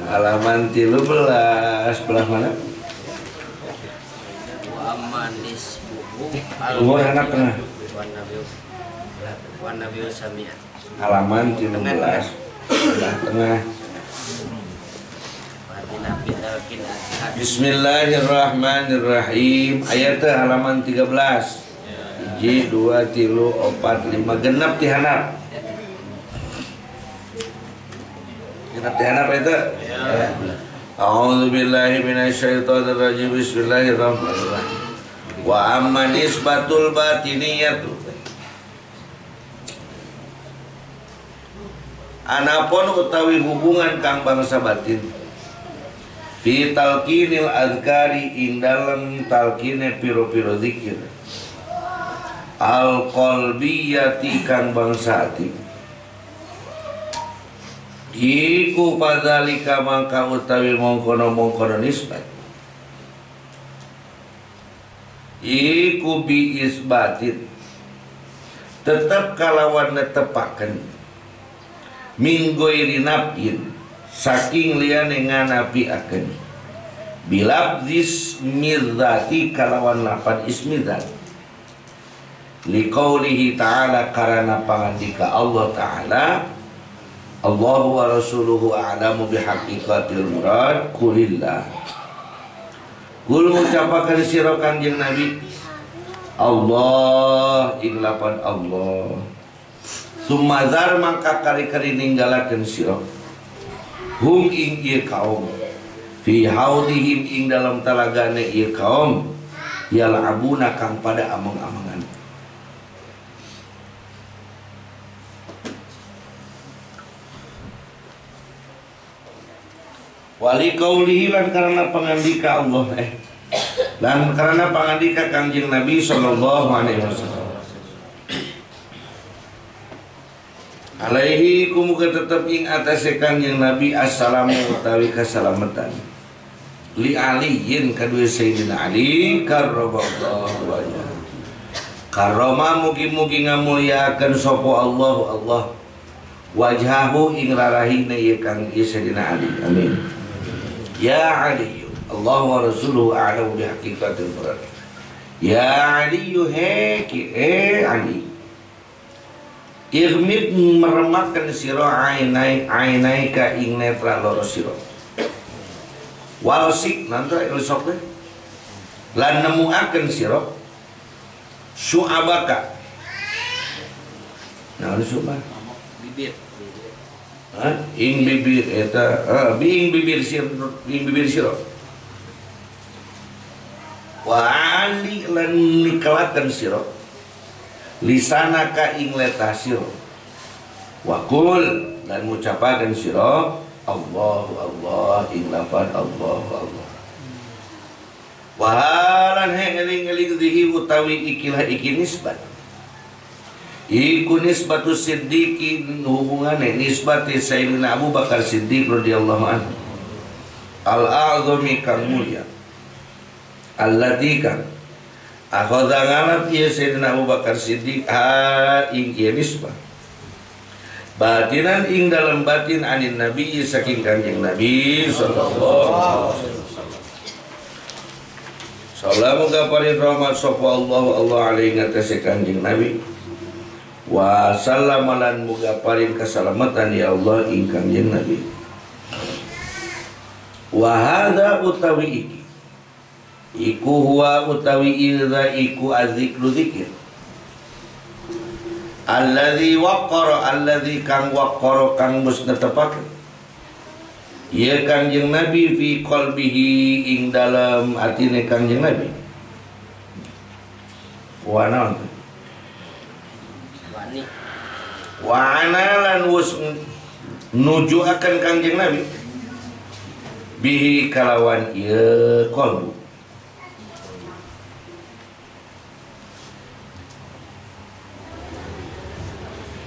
Halaman 13 belah mana? Umur anak tengah. Halaman 13 belah tengah. Bismillahirrahmanirrahim. Ayat halaman 13. 1, 2, 3, 4, 5 genep ti handap. Genep ti handap itu. A'udzu billahi minasyaitonir rajim. Bismillahirrahmanirrahim. Wa amma nisbatul batiniyatu. Anapun utawi hubungan kang bangsa batin fi talqinil azkari ing dalem talqine piro-piro zikir al qalbiyati kang bangsa ati iku fadzalika mangka utawi mongkono nisbat iku bi isbatin tetep kalawan netepaken min ghairi nafin saking liyane nganapi akan bilabdis mirzati kalawan lapan ismidzat liqaulihi ta'ala karana pangandika Allah ta'ala Allahu wa rasuluhu a'lamu bihaqiqatil murad qulillah kul ngucapakan sira Kanjeng Nabi Allah ing lapan Allah sumazar mangka kari-kari ninggalaken sira hum ing ieu kaum fi haudihim ing dalam talagane ieu kaum yal'abuna kang pada ameng-amengan wali qaulihi lan karena pangandika Allah lan karena pangandika Kanjeng Nabi sallallahu alaihi wasallam alaihi kumuka tetap ing atase Kanjeng Nabi assalamu utawi kasalamatan li aliyin kadue Sayyidina Ali karramallahu wajhah karrama mugi-mugi ngamuliakeun sapa Allah wajhahu ing rarahina ieu kang Sayyidina Ali amin ya Ali Allah wa rasuluhu a'lamu bihaqiqatil murad ya Ali Ali irmit meremakan siro ainai ka ing netra loro siro walsik nanti ilusok deh lan nemuaken siro su'abaka nah su'abak bibir ing bibir eta ing bibir siro wa ali lan nikelaken siro lisanaka ing letah siro wakul dan ngucapaken siro Allah ing lafaz Allah wahalan eling-eling dihi utawi ikilah iki nisbat iku nisbatu siddiqin hubungane nisbati Sayyidina Abu Bakar Siddiq radhiyallahu anhu al-a'zami kang mulia allati kang akhadha ngalap ieu Sayyidina Abu Bakar Siddiq ing ieu nisbah batinan ing dalam batin anin Nabi saking Kanjeng Nabi sallallahu alaihi wasallam salamu kaparin rahmat sapa Allah alaihi ngatasi Kanjeng Nabi wa sallamalan muga paring keselamatan ya Allah ing Kanjeng Nabi wa hadza utawi iki iku huwa utawi idza iku azikru zikir alladzi waqqara alladzi kang waqqara kang musnatapaken ya Kanjeng Nabi fi qalbihi ing dalam atine Kanjeng Nabi wa naon wa analan wus nuju akan Kanjeng Nabi bihi kalawan ieu qalbu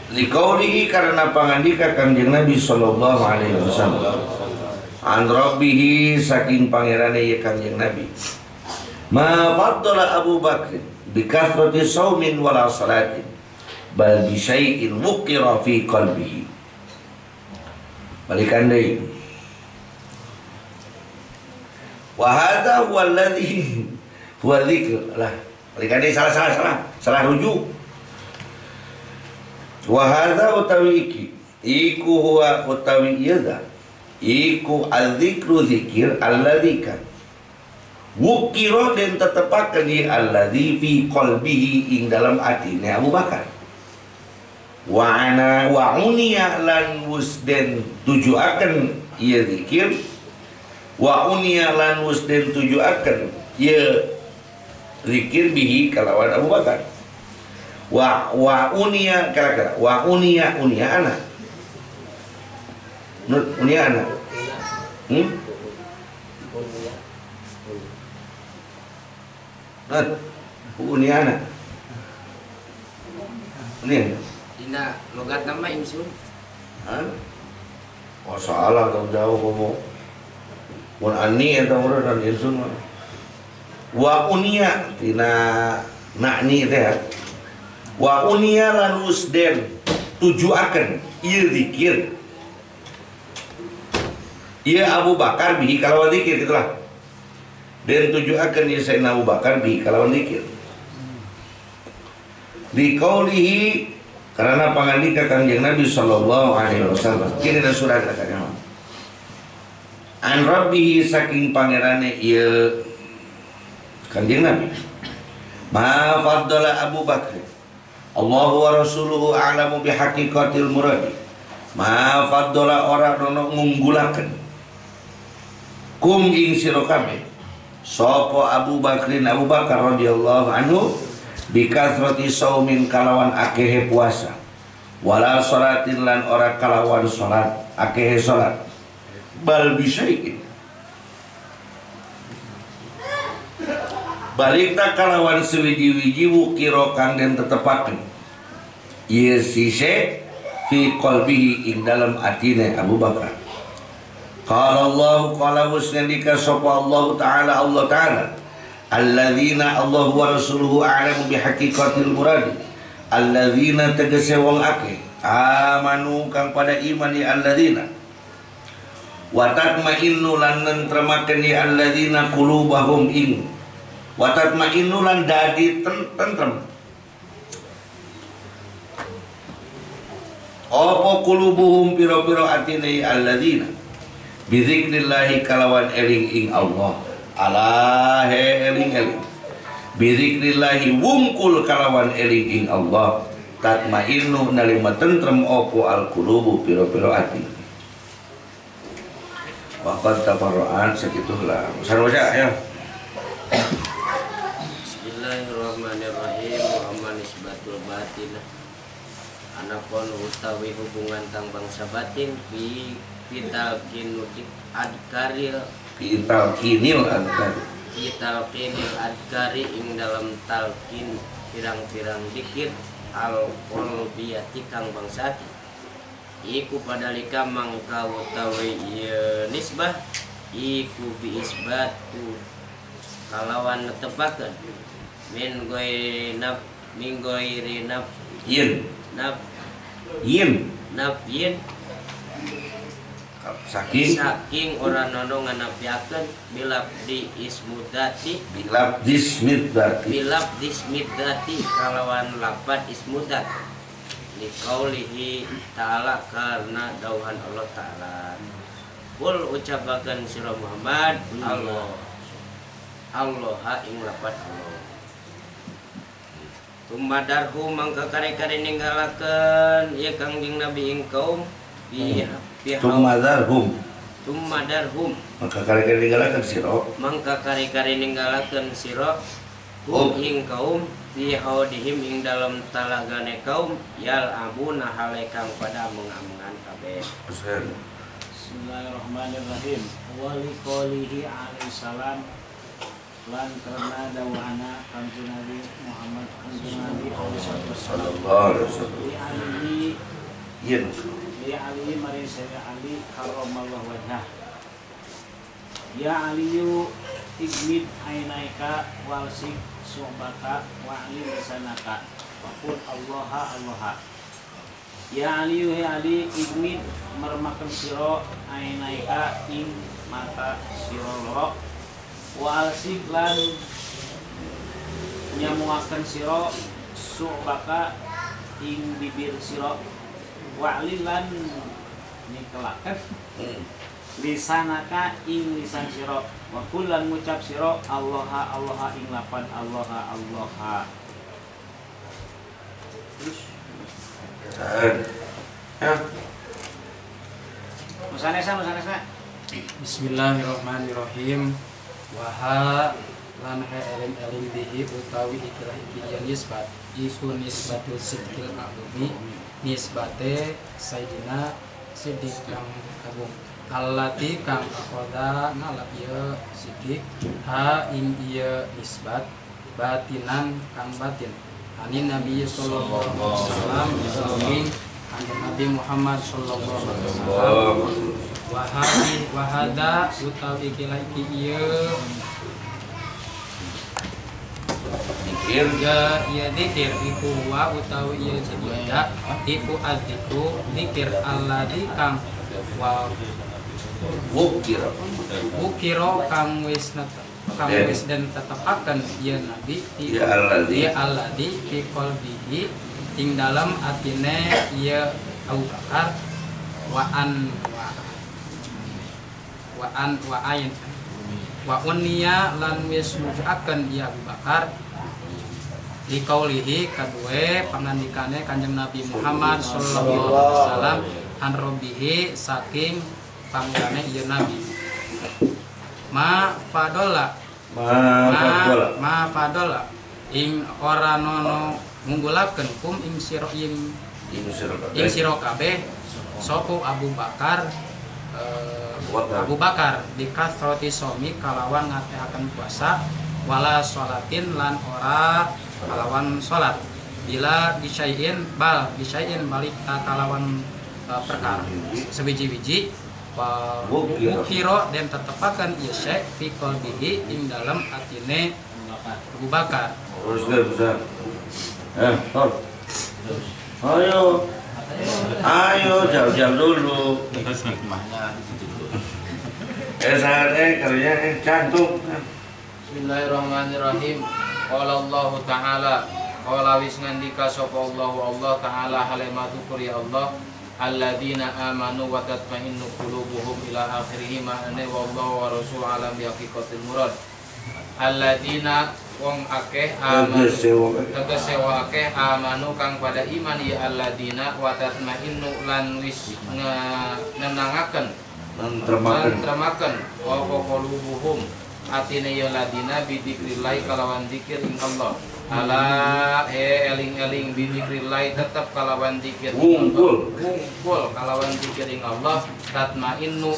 liqaulihi karena pangandika Kanjeng Nabi sallallahu alaihi wasallam an rabbihi saking pangerane ya Kanjeng Nabi ma faddala Abu Bakr bi kathrati saumin wala salatin bal bi syai'in wuqira fi qalbihi balikan deui. Wa hadza huwa alladzi huwa dzikr lah. Balikan deui salah rujuk. Wa hadza utawi iku huwa utawi ieu iku al-dzikru zikir alladzika wukiro dan tetepakan di alladzi fi qalbihi ing dalam atine Abu Bakar wa uniya lan wusden tujuaken ieu zikir wa uniya lan wusden tujuaken ieu zikir bihi kalawan Abu Bakar wa uniya kira-kira wa uniya anak unia anak unia anak unia dina logat nama insun oh salah atau jauh kamu mun ani atau urang dan insun mah wa unia tina nakni teh wa unia lan usden tujuaken ieu zikir ieu Abu Bakar bihi kalawan zikir gitulah. Dan tujuaken ieu Sayyidina Abu Bakar bihi kalawan zikir. Di qaulihi karena pangandika Kanjeng Nabi sallallahu alaihi wasallam. Kini na surah katanya. An rabbihi saking pangerane ieu Kanjeng Nabi. Ma faddala Abu Bakar. Allahu wa rasuluhu a'lamu bihaqiqatil muradi. Ma faddala ora nono ngunggulaken kum ing sira kabeh sapa Abu Bakar radhiyallahu anhu bikasrati saumin kalawan akehe puasa wala salatin lan ora kalawan salat akehe salat bal bisyai'in balikna kalawan sewiji-wiji wukira kang den tetepaken ieu sise fi qalbihi ing dalam atine Abu Bakar. Qala Allah qala wasnandika sapa Allah Ta'ala alladzina Allah wa rasuluhu a'lamu bihaqiqatil murad alladzina tegese wong akeh amanu kang pada iman ya alladzina wa tatma'innu lan nentremaken ya alladzina qulubahum ing wa tatma'innu lan dadi tentrem apa qulubuhum pira-pira atine alladzina bizikrillahi kalawan eling ing Allah ala eling bizikrillahi wungkul kalawan eling ing Allah tatmainnu nalima tentrem opo al qulubu piro-piro ati waqad tafarra'an sakitulah usah baca ya. Bismillahirrahmanirrahim wa amman isbatul batin anapun utawi hubungan tang bangsa batin Vital kinil adkari ing dalam talkin pirang-pirang dikir al qalbiyati kang bangsati iku padalika mangka utawi nisbah iku bi isbatu kalawan netepaken min goiri naf yin saking orang nono nganapiakeun bilab dismidati kalawan lapat ismudat liqaulihi ta'ala karena dauhan Allah ta'ala kul ucapakan sirah Muhammad Allah ing lapat Allah tumadarhu mangka kare-kare ninggalakeun ieu Kangjeng Nabi ing kaum tumadarhum mangka kare-kare ninggalakeun sira ing kaum fi haudihim ing dalam talagane kaum yal abuna hale kang pada mengamungan kabeh. Bismillahirrahmanirrahim. Wa liqaulihi alaihi salam lan karena dawana Kanjeng Nabi Muhammad sallallahu alaihi wasallam li Ali mari saya Ali karramallahu wajhah ya Aliyu igmid ainaika walsik su'baka wa'li lisanaka waqul allaha Ya Ali he Ali igmid mermakan siro ainaika ing mata siro loro wa alsik lan nyamuakan siro su'baka ing bibir siro wa alilan nikelakan lisanaka ing lisan siro wa kullan ngucap siro Allaha Allaha ing lapan Allaha Allaha. Terus Musanesa Bismillahirrahmanirrahim. Waha lan eling bihi utawi ikilah iki nisbat iku nisbatul sidqil ma'lubi nisbate Sayyidina Siddiq kang agung allati kang akoda ngalap ieu Siddiq ha ing ieu nisbat batinan kang batin anin Nabi sallallahu alaihi wasallam saking kanjeng Nabi Muhammad sallallahu alaihi wasallam wahada utawi ikilah iki ieu Dikir ya dikir iku wa utawi ya jadiya iku adziku dikir alladzi kang wa wukiro kang wis den tetepaken ya nabi ya alladzi fi qalbihi ing dalam atine ya Abu Bakar wa ain wa unia lan wis mujaken ya Abu Bakar di kaulihi kadue pangandikane Kanjeng Nabi Muhammad sallallahu alaihi wasallam an robbihi saking panggane ieu nabi ma fadola ing ora nono ngunggulaken kum ing sira kabeh sapa Abu Bakar Abu Bakar di kasroti somi kalawan ngatehaken puasa wala sholatin lan ora kalawan sholat bila disyain balik kalawan perkara sebiji-biji wukiro dan tetepakan ieu syekh fi qalbihi ing dalam atine Abu Bakar. Ayo jauh-jauh dulu. Kerja cantum. Bismillahirrahmanirrahim. Qala Allah Ta'ala qala wis ngandika sapa Allah Ta'ala halimatu quri Allah alladzina amanu wa tatma'innu qulubuhum ila akhirih ma'ane wallahu wa rasul alam bi haqiqatil murad alladzina wong akeh amanu tegese wong akeh amanu kang pada iman ya alladzina wa tatma'innu lan wis nenangaken nentremaken wa qulubuhum atine ya ladina bidzikrillah kalawan zikir ing Allah ala eling-eling bidzikrillah tetep kalawan zikir wungkul kalawan zikir ing Allah tatmainnu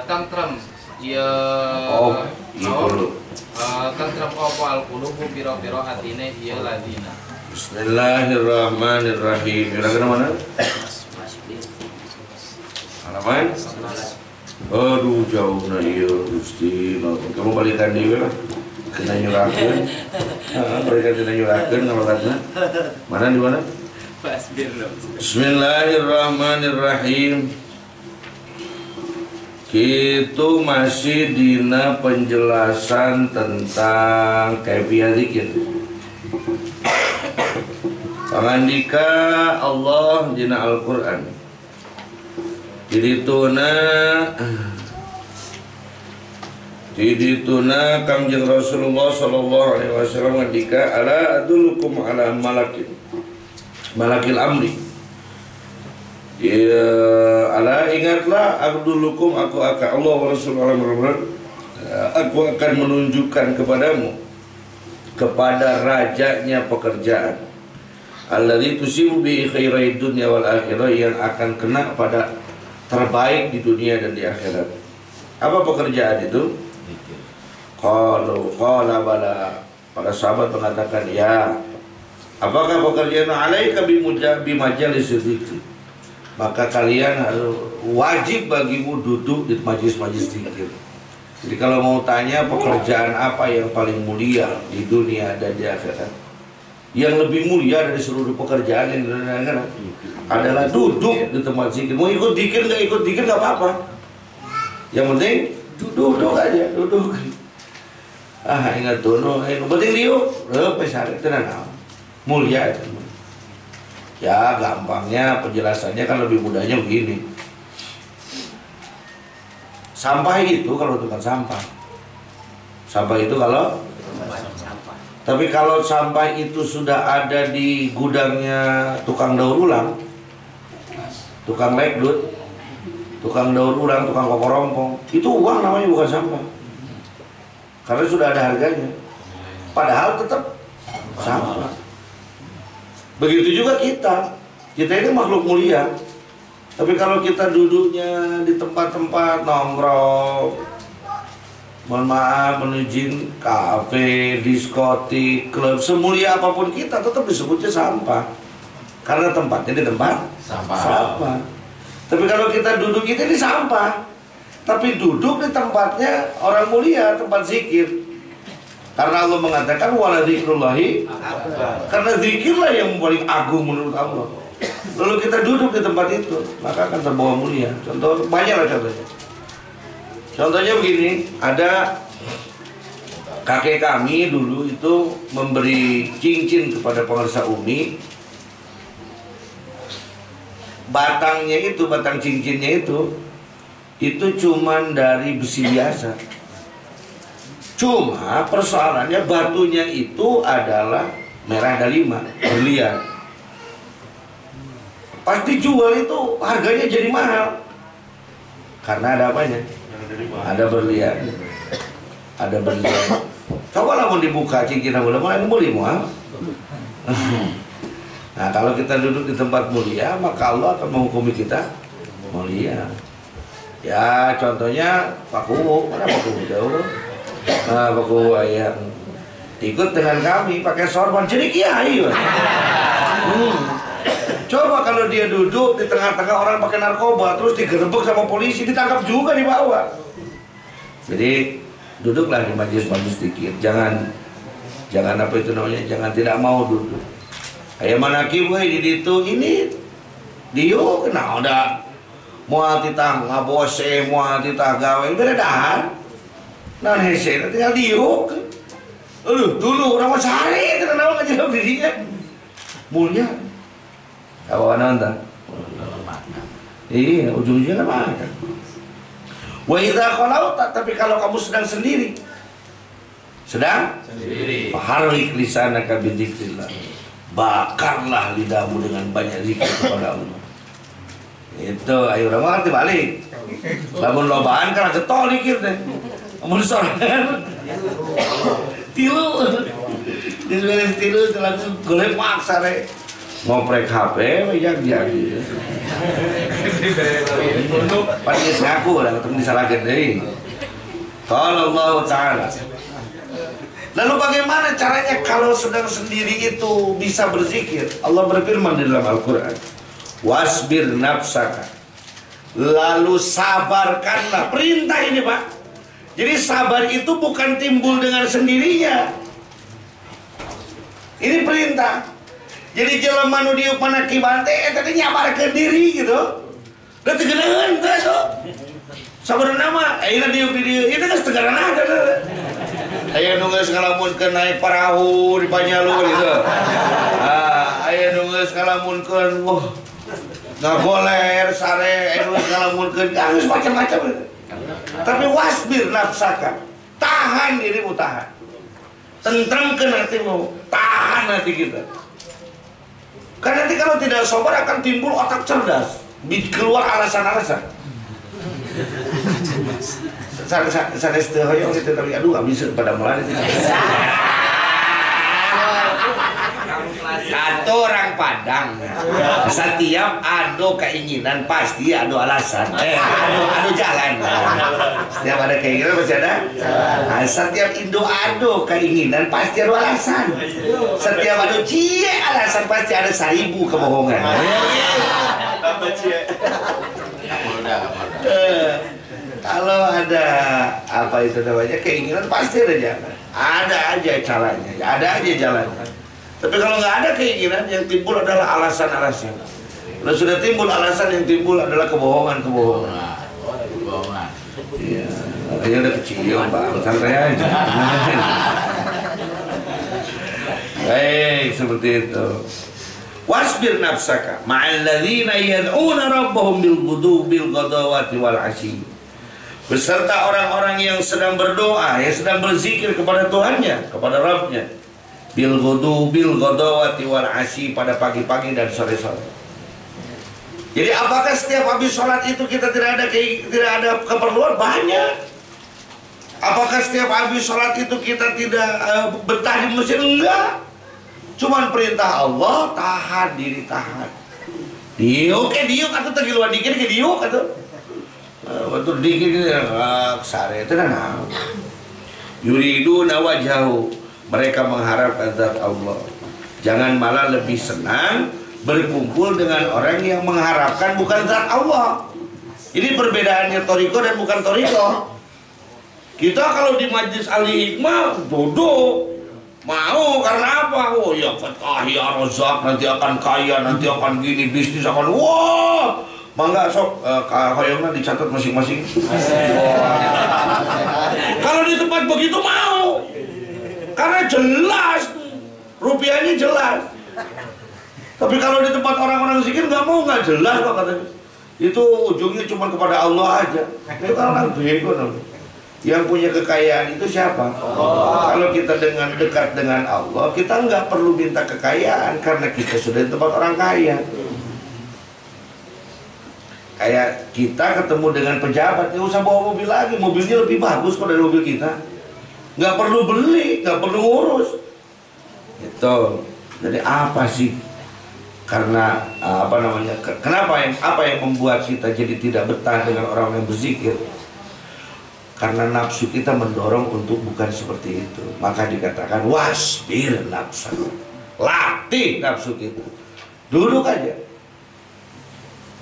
tentrem ya tentrem apa alqulubu biro-biro atine ya ladina. Bismillahirrahmanirrahim. Kira-kira mana? Halaman? Aduh jauh na iya Gusti. Kamu balikan dia lah. Kena nyurakeun. Balikan kena nyurakeun ngalatna. Mana di mana? Bismillahirrahmanirrahim. Itu masih dina penjelasan tentang kaifiyah zikir. Pangandika Allah dina Al-Qur'an. Tidituna Kangjeng Rasulullah sallallahu alaihi wasallam ngendika ala adulukum ala malakil amri. Ya ala ingatlah adulukum aku akan Allah wa Rasulullah aku akan menunjukkan kepadamu kepada rajanya pekerjaan. Alladzi tusibu bi khairid dunya wal akhirah yang akan kena pada terbaik di dunia dan di akhirat. Apa pekerjaan itu? Qala bala. Para sahabat mengatakan, ya. Apakah pekerjaan alaika bi majalis zikir? Maka kalian harus wajib bagimu duduk di majelis-majelis zikir. Jadi kalau mau tanya pekerjaan apa yang paling mulia di dunia dan di akhirat, yang lebih mulia dari seluruh pekerjaan yang dilakukan adalah duduk di tempat zikir. Mau ikut zikir nggak apa-apa. Yang penting duduk aja, duduk. Ingat dono, penting dia, pesare tenang, mulia itu. Ya gampangnya penjelasannya kan lebih mudahnya begini. Sampah itu kalau tempat sampah. Sampah itu kalau sampah. tapi kalau sampah itu sudah ada di gudangnya tukang daur ulang, tukang lekdut, tukang daur ulang, tukang kokorompong, itu uang namanya, bukan sampah. Karena sudah ada harganya. Padahal tetap sampah. Begitu juga kita. Kita ini makhluk mulia. Tapi kalau kita duduknya di tempat-tempat nongkrong, mohon maaf, menuju kafe, diskotik, klub, semulia apapun kita tetap disebutnya sampah. Karena tempatnya di tempat sampah. Tapi kalau kita duduk itu di sampah. Tapi duduk di tempatnya orang mulia, tempat zikir. Karena Allah mengatakan wala dzikrullahi, karena zikirlah yang paling agung menurut Allah. Lalu kita duduk di tempat itu, maka akan terbawa mulia. Contoh, banyaklah contohnya. Contohnya begini, ada kakek kami dulu itu memberi cincin kepada pengusaha Umi. Batangnya itu, batang cincinnya itu cuman dari besi biasa. Cuma persoalannya batunya itu adalah merah delima, berlian. Pas dijual itu harganya jadi mahal. Karena ada apanya? Ada berlian. Ada berlian. Coba lah mau dibuka cincin mulai beli mual. Nah, kalau kita duduk di tempat mulia, maka Allah akan menghukumi kita mulia. Ya, contohnya Pak Kuwu, mana Pak Kuwu jauh? Nah, Pak Kuwu yang ikut dengan kami pakai sorban jadi kiai. Coba kalau dia duduk di tengah-tengah orang pakai narkoba, terus digerebek sama polisi, ditangkap juga, dibawa. Jadi duduklah di majelis-majelis zikir. Jangan apa itu namanya, jangan tidak mau duduk. Kayak manaki boy di situ ini dia kena udah moal titah ngabose, moal titah gawe beredahan. Nah hese tinggal diuk. Dulu orang Sari kenal ngajak dirinya. Mulia. Apa nonton? Iya, ujung-ujungnya makan. Wa idza khalauta, tapi kalau kamu sedang sendiri. Faharrik lisanaka bidzikrillah. Bakarlah lidahmu dengan banyak zikir kepada Allah. Itu ayo urang ngerti balik. Lamun lobaan kana getol dikir teh. Amun sorangan. Tilu. Diberes tilu langsung golek maksa re. Ngoprek HP jadi. Pasti ngaku udah ketemu disalahkan deui. Kalau Allah Ta'ala. Lalu bagaimana caranya kalau sedang sendiri itu bisa berzikir? Allah berfirman di dalam Al-Quran, wasbir nafsaka, lalu sabarkanlah. Perintah ini Pak. Jadi sabar itu bukan timbul dengan sendirinya. Ini perintah. Jadi jelema nu diuk manaki bante tadi nyabarkeun diri gitu. Da teu geuneun teh itu. Sabarna mah ayeuna diuk di dieu itu geus teu garana ada. Aya nu geus ngalamunkeun naik perahu di Panjalu gitu. Aya nu geus ngalamunkeun ngagoler sare, aya nu geus ngalamunkeun geus macam-macam. Tapi wasbir nafsaka. Tahan dirimu, tahan. Tentremkeun hatimu, tahan hati kita. Karena nanti kalau tidak sabar akan timbul otak cerdas, keluar alasan-alasan. Saya setengah gitu tapi aduh nggak bisa pada mulai itu. Atau orang Padang, setiap ada keinginan pasti ada alasan. Ada jalan. Setiap ada keinginan pasti ada. Nah, setiap Indo ada keinginan pasti ada alasan. Setiap ada alasan pasti ada 1000 kebohongan. Kalau ada apa itu namanya keinginan pasti ada jalan. Ada aja caranya, ada aja jalannya. Tapi kalau nggak ada keinginan, yang timbul adalah alasan-alasan. Kalau sudah timbul alasan, yang timbul adalah kebohongan-kebohongan. Kebohongan. Iya, makanya udah kecil, Bang. Santai aja. Baik, seperti itu. Wasbir nafsaka ma'al ladzina yad'una rabbahum bil ghadawati wal 'ashyi. Beserta orang-orang yang sedang berdoa, yang sedang berzikir kepada Tuhannya, kepada Rabbnya. Bil ghadawati wal 'ashyi, pada pagi-pagi dan sore-sore. Jadi apakah setiap habis sholat itu kita tidak ada keperluan? Banyak. Apakah setiap habis sholat itu kita tidak betah di masjid? Enggak. Cuman perintah Allah, tahan diri, tahan. Diuk atau tergiluan dikit ke diuk atau betul dikit sare itu nah. Yuriduna wajhahu, mereka mengharapkan zat Allah. Jangan malah lebih senang berkumpul dengan orang yang mengharapkan bukan zat Allah. Ini perbedaannya toriko dan bukan toriko. Kita kalau di majlis ahli hikmah duduk, mau karena apa? Oh ya Fatah ya Rozak, nanti akan kaya, nanti akan gini, bisnis akan wah. Mangga sok kayaknya dicatat masing-masing. Kalau di tempat begitu mau, karena jelas rupiahnya jelas. Tapi kalau di tempat orang-orang zikir nggak mau, nggak jelas kok katanya. Itu ujungnya cuma kepada Allah aja. Itu kan orang bego namanya. Yang punya kekayaan itu siapa? Kalau kita dekat dengan Allah, kita nggak perlu minta kekayaan karena kita sudah di tempat orang kaya. Kayak kita ketemu dengan pejabat, nggak usah bawa mobil lagi, mobilnya lebih bagus kok dari mobil kita. Nggak perlu beli, nggak perlu ngurus. Itu. Jadi apa sih? Karena apa yang membuat kita jadi tidak betah dengan orang yang berzikir? Karena nafsu kita mendorong untuk bukan seperti itu. Maka dikatakan wasbir nafsa. Latih nafsu kita. Duduk aja.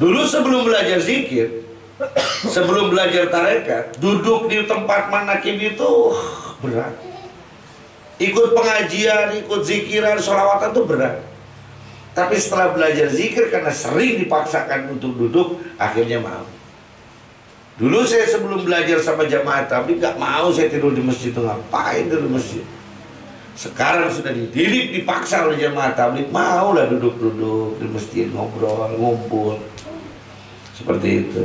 Dulu sebelum belajar zikir, sebelum belajar tarekat, duduk di tempat manakib itu berat. Ikut pengajian, ikut zikiran, sholawatan itu berat. Tapi setelah belajar zikir, karena sering dipaksakan untuk duduk, akhirnya mau. Dulu saya sebelum belajar sama jamaah tabligh gak mau saya tidur di masjid, itu ngapain tidur di masjid. Sekarang sudah dididik, dipaksa oleh jamaah tabligh, maulah duduk-duduk di masjid, ngobrol, ngumpul. Seperti itu.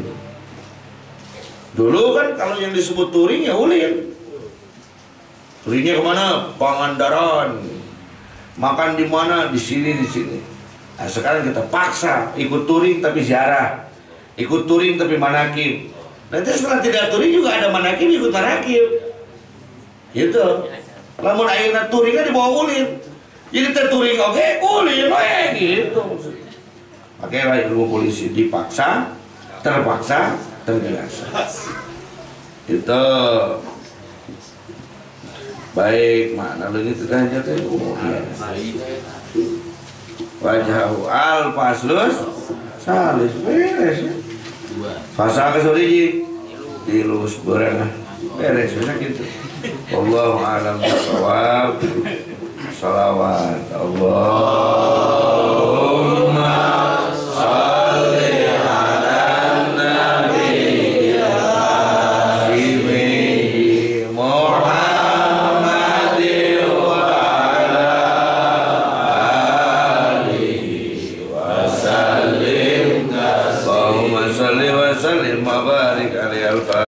Dulu kan kalau yang disebut touring ya ulin. Touringnya kemana? Pangandaran. Makan di mana? Di sini, di sini. Nah, sekarang kita paksa ikut touring tapi ziarah, ikut touring tapi manakib. Nanti setelah tidak touring juga ada manakib, ikut manakib. Gitu. Lamun ayeuna touringnya dibawa ulin. Jadi touring oke, ulin gitu. Pakailah ilmu polisi, dipaksa, terpaksa, terbiasa. Itu. Baik, mana lagi itu kan aja teh. Wajhahu al-faslus salis beres. Fasa ke soriji dilus berenah beres gitu. Wallahu a'lam bishawab. Salawat Allahumma shalli ala nabi Muhammadin wa ala alihi wa sallim. Allahumma shalli wa sallim wa barik alaihi.